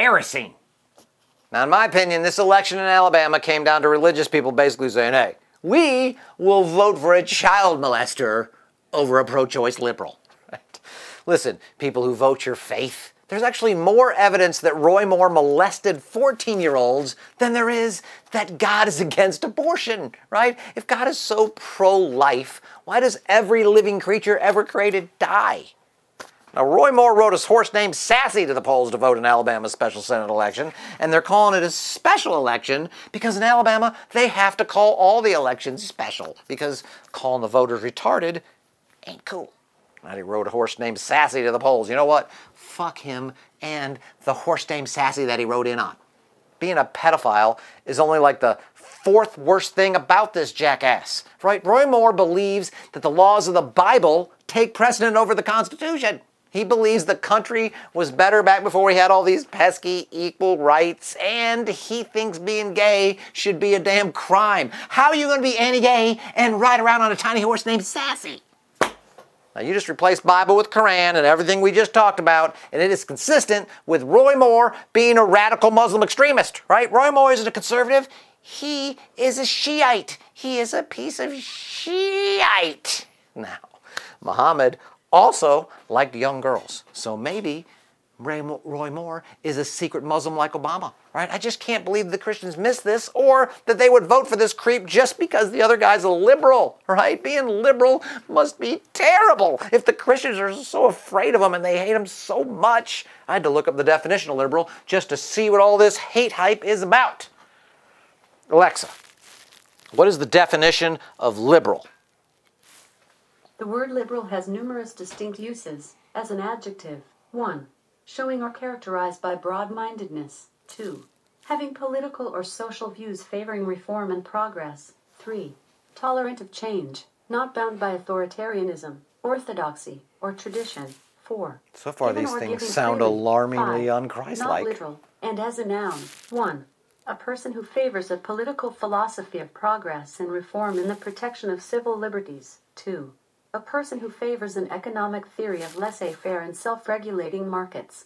embarrassing. Now, in my opinion, this election in Alabama came down to religious people basically saying, hey, we will vote for a child molester over a pro-choice liberal. Right? Listen, people who vote your faith, there's actually more evidence that Roy Moore molested 14-year-olds than there is that God is against abortion, right? If God is so pro-life, why does every living creature ever created die? Now, Roy Moore rode his horse named Sassy to the polls to vote in Alabama's special Senate election, and they're calling it a special election because in Alabama, they have to call all the elections special because calling the voters retarded ain't cool. And he rode a horse named Sassy to the polls. You know what? Fuck him and the horse named Sassy that he rode in on. Being a pedophile is only like the fourth worst thing about this jackass, right? Roy Moore believes that the laws of the Bible take precedent over the Constitution. He believes the country was better back before we had all these pesky equal rights, and he thinks being gay should be a damn crime. How are you going to be anti-gay and ride around on a tiny horse named Sassy? Now, you just replaced Bible with Quran and everything we just talked about, and it is consistent with Roy Moore being a radical Muslim extremist, right? Roy Moore isn't a conservative. He is a Shiite. He is a piece of Shiite. Now, Muhammad also liked young girls, so maybe Roy Moore is a secret Muslim like Obama, right? I just can't believe the Christians missed this or that they would vote for this creep just because the other guy's a liberal, right? Being liberal must be terrible if the Christians are so afraid of him and they hate him so much. I had to look up the definition of liberal just to see what all this hate hype is about. Alexa, what is the definition of liberal? The word liberal has numerous distinct uses. As an adjective, 1. Showing or characterized by broad-mindedness. 2. Having political or social views favoring reform and progress. 3. Tolerant of change, not bound by authoritarianism, orthodoxy, or tradition. 4. So far these things sound alarmingly un-Christ-like. Not literal. And as a noun, 1. A person who favors a political philosophy of progress and reform in the protection of civil liberties. 2. A person who favors an economic theory of laissez-faire and self-regulating markets.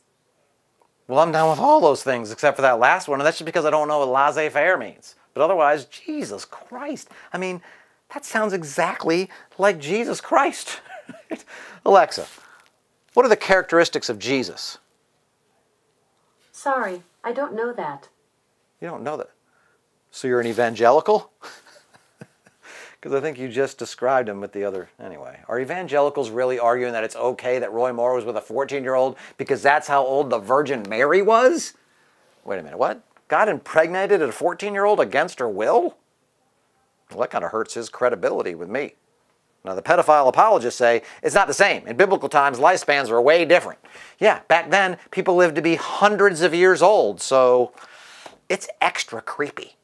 Well, I'm down with all those things except for that last one, and that's just because I don't know what laissez-faire means. But otherwise, Jesus Christ. I mean, that sounds exactly like Jesus Christ. Alexa, what are the characteristics of Jesus? Sorry, I don't know that. You don't know that? So you're an evangelical? Because I think you just described him with the other. Anyway, are evangelicals really arguing that it's okay that Roy Moore was with a 14-year-old because that's how old the Virgin Mary was? Wait a minute, what? God impregnated a 14-year-old against her will? Well, that kind of hurts his credibility with me. Now, the pedophile apologists say it's not the same. In biblical times, lifespans were way different. Yeah, back then, people lived to be hundreds of years old, so it's extra creepy.